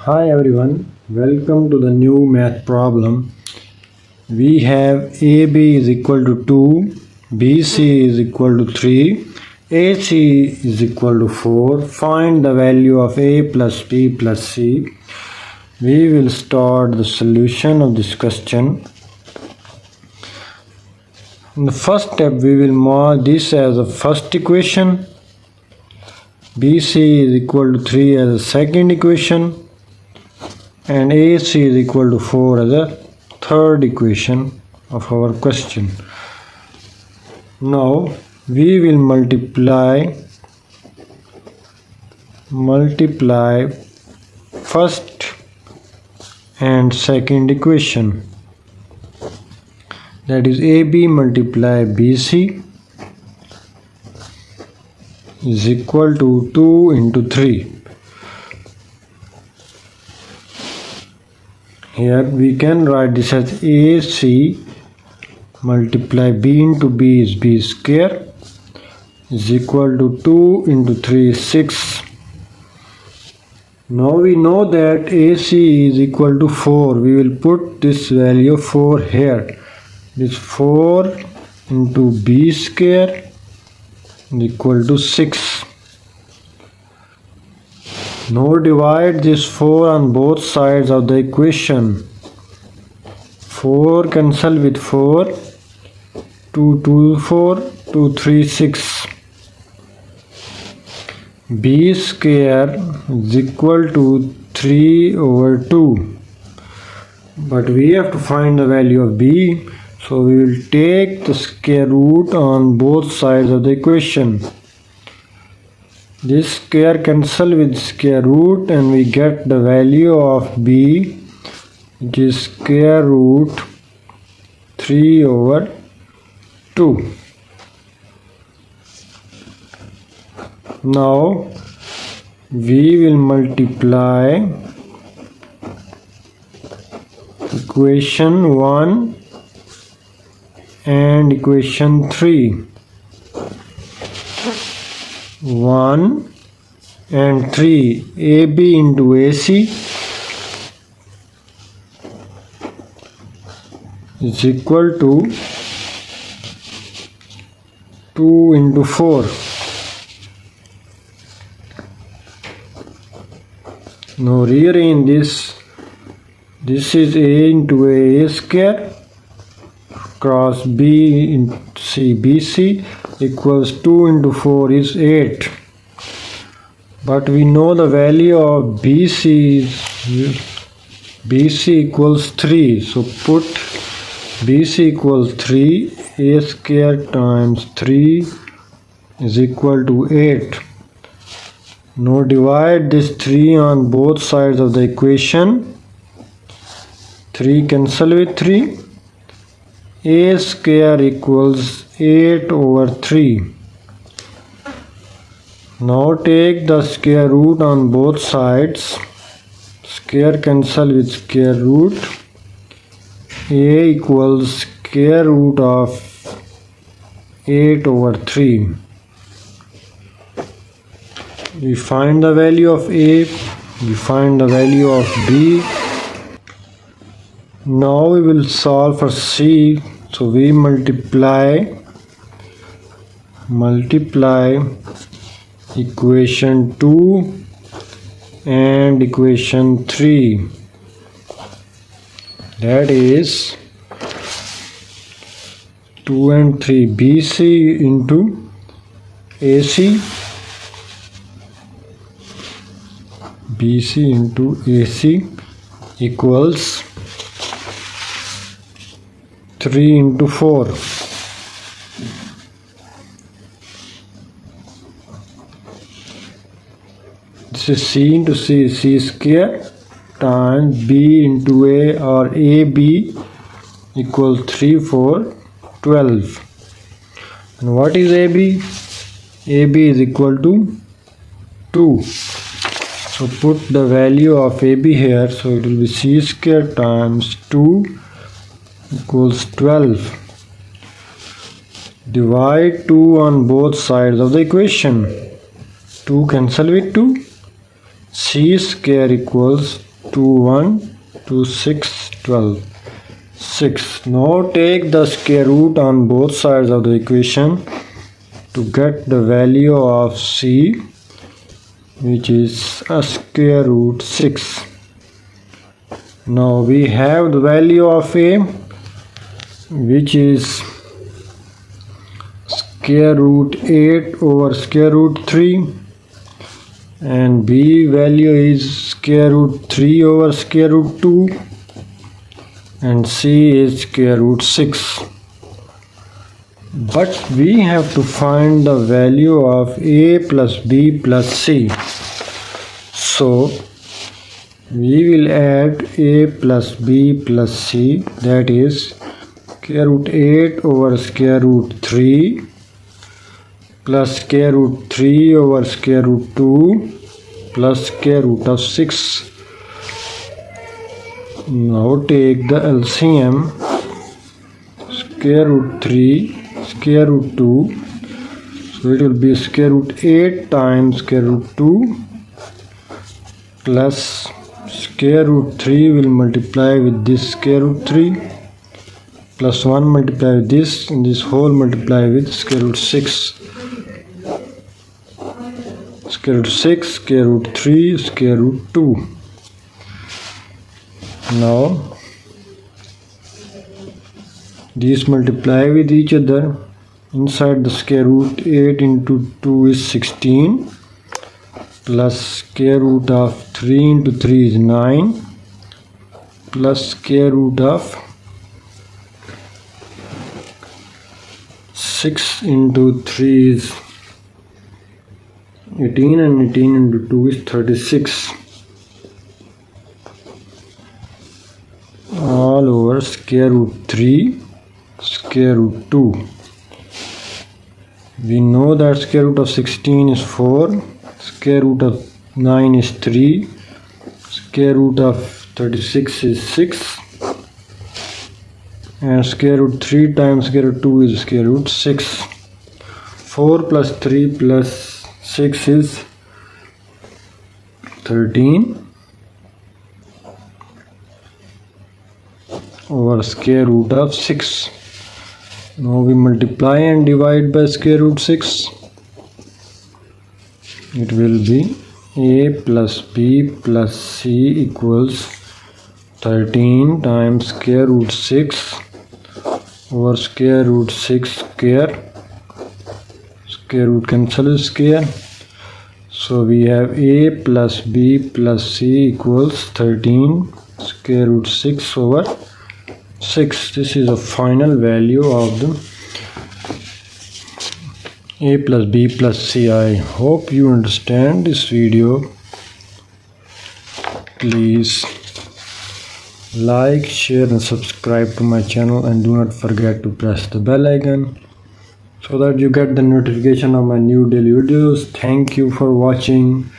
Hi everyone, welcome to the new math problem. We have AB is equal to 2, BC is equal to 3, AC is equal to 4. Find the value of A plus B plus C. We will start the solution of this question. In the first step, we will mark this as a first equation. BC is equal to 3 as a second equation. And AC is equal to 4 as a third equation of our question. Now we will multiply first and second equation, that is AB multiply BC is equal to 2 into 3. Here we can write this as AC multiply B into B is B square is equal to 2 into 3 is 6. Now we know that AC is equal to 4. We will put this value of 4 here. This 4 into B square is equal to 6. Now divide this 4 on both sides of the equation. 4 cancel with 4. 2, 2, 4, 2, 3, 6. B square is equal to 3 over 2. But we have to find the value of B. So we will take the square root on both sides of the equation. This square cancel with square root and we get the value of B, which is square root 3 over 2. Now we will multiply equation 1 and equation 3. 1 and 3, AB into AC is equal to 2 into 4. Now rearrange this. This is A into A square cross B into C BC equals 2 into 4 is 8. But we know the value of BC equals 3. So put BC equals 3. A square times 3 is equal to 8. Now divide this 3 on both sides of the equation. 3 cancel with 3. A square equals 8 over 3. Now take the square root on both sides. Square cancel with square root. A equals square root of 8 over 3. We find the value of A. We find the value of B. Now we will solve for C. So we multiply equation 2 and equation 3. That is 2 and 3 BC into AC. BC into AC equals 3 into 4. This is C into C, C square times B into A, or AB equals 3, 4, 12. And what is AB? AB is equal to 2. So put the value of AB here. So it will be C square times 2 equals 12. Divide 2 on both sides of the equation. 2 cancel with 2. C square equals 2 1 2 6 12 6. Now take the square root on both sides of the equation to get the value of c, which is a square root 6. Now we have the value of a, which is square root 8 over square root 3, and b value is square root 3 over square root 2, and c is square root 6. But we have to find the value of a plus b plus c. So we will add a plus b plus c, that is square root 8 over square root 3 plus square root 3 over square root 2 plus square root of 6. Now take the LCM. Square root 3 square root 2, so it will be square root 8 times square root 2 plus square root 3 will multiply with this square root 3 plus 1 multiply with this, and this whole multiply with square root 6. Square root 6 square root 3 square root 2. Now these multiply with each other. Inside the square root 8 into 2 is 16 plus square root of 3 into 3 is 9 plus square root of 6 into 3 is 18, and 18 into 2 is 36, all over square root 3 square root 2. We know that square root of 16 is 4, square root of 9 is 3, square root of 36 is 6, and square root 3 times square root 2 is square root 6. 4 plus 3 plus 6 is 13 over square root of 6. Now we multiply and divide by square root 6. It will be a plus b plus c equals 13 times square root 6 over square root 6 square. Square root cancel square. So we have a plus b plus c equals 13 square root 6 over 6. This is the final value of the a plus b plus c. I hope you understand this video. Please like, share and subscribe to my channel, and do not forget to press the bell icon so that you get the notification of my new daily videos. Thank you for watching.